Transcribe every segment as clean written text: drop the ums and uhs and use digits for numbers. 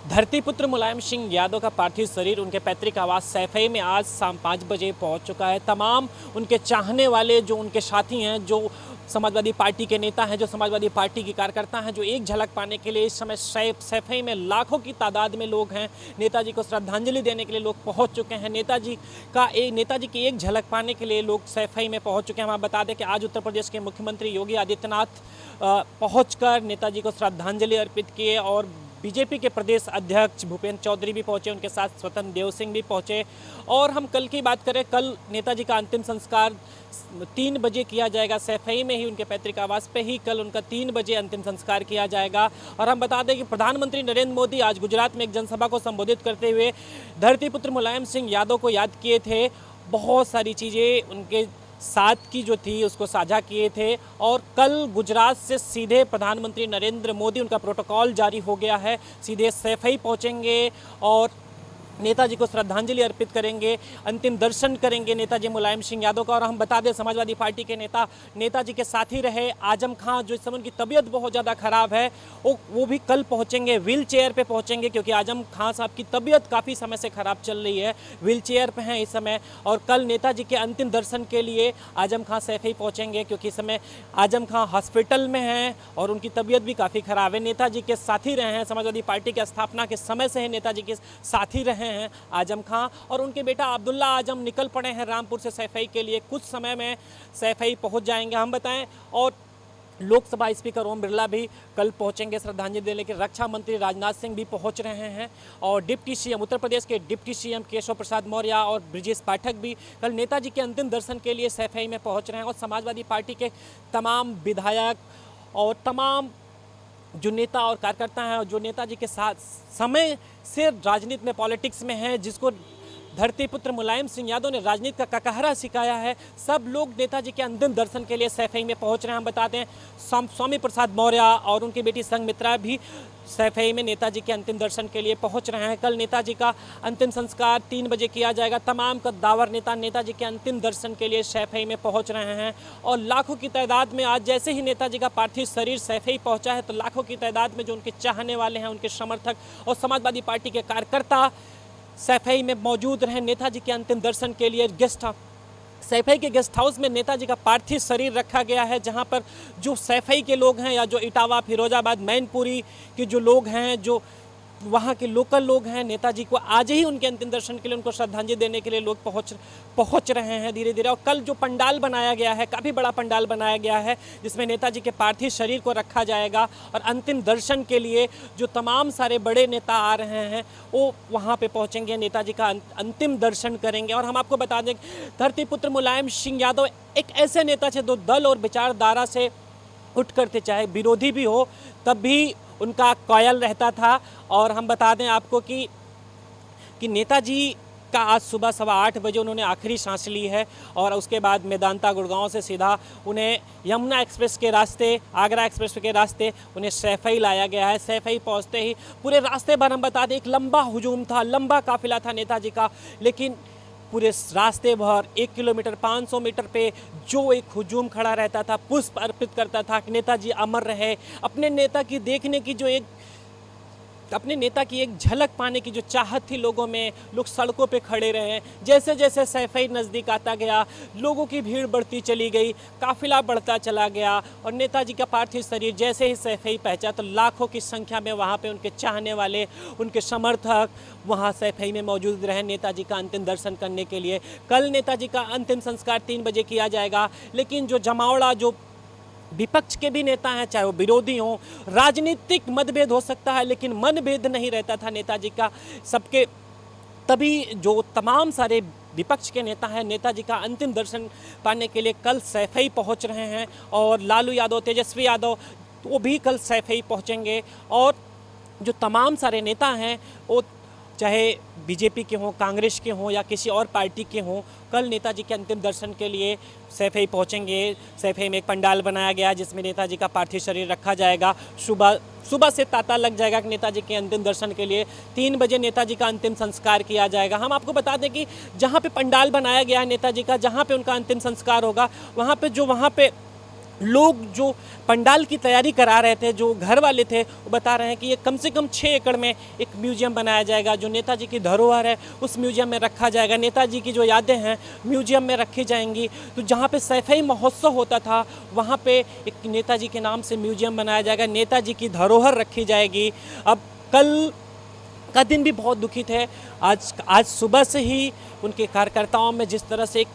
धरतीपुत्र मुलायम सिंह यादव का पार्थिव शरीर उनके पैतृक आवास सैफई में आज शाम 5 बजे पहुंच चुका है। तमाम उनके चाहने वाले, जो उनके साथी हैं, जो समाजवादी पार्टी के नेता हैं, जो समाजवादी पार्टी के कार्यकर्ता हैं, जो एक झलक पाने के लिए इस समय सैफई में लाखों की तादाद में लोग हैं। नेताजी को श्रद्धांजलि देने के लिए लोग पहुंच चुके हैं। नेताजी की एक झलक पाने के लिए लोग सैफई में पहुंच चुके हैं। हम बता दें कि आज उत्तर प्रदेश के मुख्यमंत्री योगी आदित्यनाथ पहुंचकर नेताजी को श्रद्धांजलि अर्पित किए और बीजेपी के प्रदेश अध्यक्ष भूपेंद्र चौधरी भी पहुंचे, उनके साथ स्वतंत्र देव सिंह भी पहुंचे। और हम कल की बात करें, कल नेताजी का अंतिम संस्कार 3 बजे किया जाएगा। सैफई में ही उनके पैतृक आवास पे ही कल उनका 3 बजे अंतिम संस्कार किया जाएगा। और हम बता दें कि प्रधानमंत्री नरेंद्र मोदी आज गुजरात में एक जनसभा को संबोधित करते हुए धरतीपुत्र मुलायम सिंह यादव को याद किए थे। बहुत सारी चीज़ें उनके साथ की जो थी उसको साझा किए थे। और कल गुजरात से सीधे प्रधानमंत्री नरेंद्र मोदी, उनका प्रोटोकॉल जारी हो गया है, सीधे सैफई पहुंचेंगे और नेताजी को श्रद्धांजलि अर्पित करेंगे, अंतिम दर्शन करेंगे नेताजी मुलायम सिंह यादव का। और हम बता दें, समाजवादी पार्टी के नेता नेताजी के साथी रहे आजम खां, जो इस समय उनकी तबीयत बहुत ज़्यादा ख़राब है, वो भी कल पहुंचेंगे, व्हील चेयर पे पहुंचेंगे, क्योंकि आजम खां साहब की तबीयत काफ़ी समय से ख़राब चल रही है, व्हील चेयर पर हैं इस समय। और कल नेताजी के अंतिम दर्शन के लिए आजम खां सैफई पहुँचेंगे, क्योंकि इस समय आजम खां हॉस्पिटल में हैं और उनकी तबीयत भी काफ़ी ख़राब है। नेताजी के साथी रहे हैं, समाजवादी पार्टी की स्थापना के समय से ही नेताजी के साथी रहे हैं आजम खां, और उनके बेटा अब्दुल्ला आजम निकल पड़े हैं रामपुर से सैफई के लिए। कुछ समय में सैफई पहुंच जाएंगे हम बताएं। और लोकसभा स्पीकर ओम बिरला भी कल पहुंचेंगे श्रद्धांजलि देने के। रक्षा मंत्री राजनाथ सिंह भी पहुंच रहे हैं और डिप्टी सीएम, उत्तर प्रदेश के डिप्टी सीएम केशव प्रसाद मौर्य और ब्रिजेश पाठक भी कल नेताजी के अंतिम दर्शन के लिए सैफई में पहुंच रहे हैं। और समाजवादी पार्टी के तमाम विधायक और तमाम जो नेता और कार्यकर्ता हैं, जो नेताजी के साथ समय से राजनीति में, पॉलिटिक्स में हैं, जिसको धरतीपुत्र मुलायम सिंह यादव ने राजनीति का ककहरा सिखाया है, सब लोग नेताजी के अंतिम दर्शन के लिए सैफई में पहुंच रहे हैं। हम बताते हैं, स्वामी प्रसाद मौर्य और उनकी बेटी संघमित्रा भी सैफई में नेताजी के अंतिम दर्शन के लिए पहुंच रहे हैं। कल नेताजी का अंतिम संस्कार 3 बजे किया जाएगा। तमाम कद्दावर नेता नेताजी के अंतिम दर्शन के लिए सैफई में पहुंच रहे हैं और लाखों की तादाद में आज जैसे ही नेताजी का पार्थिव शरीर सैफई पहुंचा है, तो लाखों की तादाद में जो उनके चाहने वाले हैं, उनके समर्थक और समाजवादी पार्टी के कार्यकर्ता सैफई में मौजूद रहे नेताजी के अंतिम दर्शन के लिए। सैफई के गेस्ट हाउस में नेताजी का पार्थिव शरीर रखा गया है, जहां पर जो सैफई के लोग हैं या जो इटावा, फिरोजाबाद, मैनपुरी के जो लोग हैं, जो वहाँ के लोकल लोग हैं, नेताजी को आज ही उनके अंतिम दर्शन के लिए, उनको श्रद्धांजलि देने के लिए लोग पहुँच रहे हैं धीरे धीरे। और कल जो पंडाल बनाया गया है, काफ़ी बड़ा पंडाल बनाया गया है, जिसमें नेताजी के पार्थिव शरीर को रखा जाएगा और अंतिम दर्शन के लिए जो तमाम सारे बड़े नेता आ रहे हैं वो वहाँ पे पहुँचेंगे, नेताजी का अंतिम दर्शन करेंगे। और हम आपको बता दें, धरतीपुत्र मुलायम सिंह यादव एक ऐसे नेता थे जो दल और विचारधारा से उठ करते, चाहे विरोधी भी हो तब भी उनका कॉयल रहता था। और हम बता दें आपको कि नेताजी का आज सुबह 8:15 बजे उन्होंने आखिरी सांस ली है और उसके बाद मेदांता गुड़गांव से सीधा उन्हें यमुना एक्सप्रेस के रास्ते, आगरा एक्सप्रेस के रास्ते उन्हें सैफई लाया गया है। सैफई पहुंचते ही पूरे रास्ते भर हम बता दें, एक लंबा हुजूम था, लंबा काफिला था नेताजी का, लेकिन पूरे रास्ते भर 1 किलोमीटर 500 मीटर पे जो एक हुजूम खड़ा रहता था, पुष्प अर्पित करता था कि नेताजी अमर रहे। अपने नेता की देखने की जो अपने नेता की एक झलक पाने की जो चाहत थी लोगों में, लोग सड़कों पे खड़े रहे। जैसे जैसे सैफई नज़दीक आता गया, लोगों की भीड़ बढ़ती चली गई, काफिला बढ़ता चला गया और नेताजी का पार्थिव शरीर जैसे ही सैफई पहुंचा, तो लाखों की संख्या में वहाँ पे उनके चाहने वाले, उनके समर्थक वहाँ सैफई में मौजूद रहे नेताजी का अंतिम दर्शन करने के लिए। कल नेताजी का अंतिम संस्कार 3 बजे किया जाएगा, लेकिन जो जमावड़ा, जो विपक्ष के भी नेता हैं, चाहे वो विरोधी हों, राजनीतिक मतभेद हो सकता है लेकिन मनभेद नहीं रहता था नेताजी का सबके। तभी जो तमाम सारे विपक्ष के नेता हैं, नेताजी का अंतिम दर्शन पाने के लिए कल सैफई पहुंच रहे हैं। और लालू यादव, तेजस्वी यादव, वो भी कल सैफई पहुंचेंगे। और जो तमाम सारे नेता हैं, वो चाहे बीजेपी के हों, कांग्रेस के हों या किसी और पार्टी के हों, कल नेताजी के अंतिम दर्शन के लिए सैफई पहुंचेंगे। सैफई में एक पंडाल बनाया गया है जिसमें नेताजी का पार्थिव शरीर रखा जाएगा। सुबह से तांता लग जाएगा कि नेताजी के अंतिम दर्शन के लिए 3 बजे नेताजी का अंतिम संस्कार किया जाएगा। हम आपको बता दें कि जहाँ पे पंडाल बनाया गया है नेताजी का, जहाँ पे उनका अंतिम संस्कार होगा, वहाँ पे लोग जो पंडाल की तैयारी करा रहे थे, जो घर वाले थे, वो बता रहे हैं कि ये कम से कम 6 एकड़ में एक म्यूजियम बनाया जाएगा, जो नेताजी की धरोहर है उस म्यूजियम में रखा जाएगा, नेताजी की जो यादें हैं म्यूजियम में रखी जाएंगी। तो जहाँ पे सैफई महोत्सव होता था वहाँ पे एक नेताजी के नाम से म्यूजियम बनाया जाएगा, नेताजी की धरोहर रखी जाएगी। अब कल का दिन भी बहुत दुखित है। आज सुबह से ही उनके कार्यकर्ताओं में जिस तरह से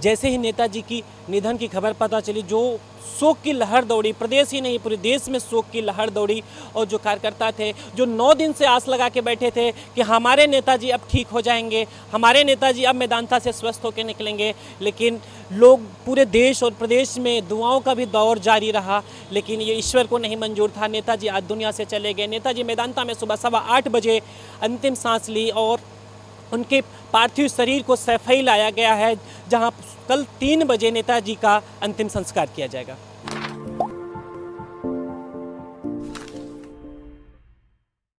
जैसे ही नेताजी की निधन की खबर पता चली, जो शोक की लहर दौड़ी, प्रदेश ही नहीं पूरे देश में शोक की लहर दौड़ी। और जो कार्यकर्ता थे, जो 9 दिन से आस लगा के बैठे थे कि हमारे नेताजी अब ठीक हो जाएंगे, हमारे नेताजी अब मैदानता से स्वस्थ होकर निकलेंगे, लेकिन लोग पूरे देश और प्रदेश में दुआओं का भी दौर जारी रहा, लेकिन ये ईश्वर को नहीं मंजूर था। नेताजी आज दुनिया से चले गए। नेताजी मैदानता में सुबह 8:15 बजे अंतिम सांस ली और उनके पार्थिव शरीर को सैफई लाया गया है, जहां कल 3 बजे नेताजी का अंतिम संस्कार किया जाएगा।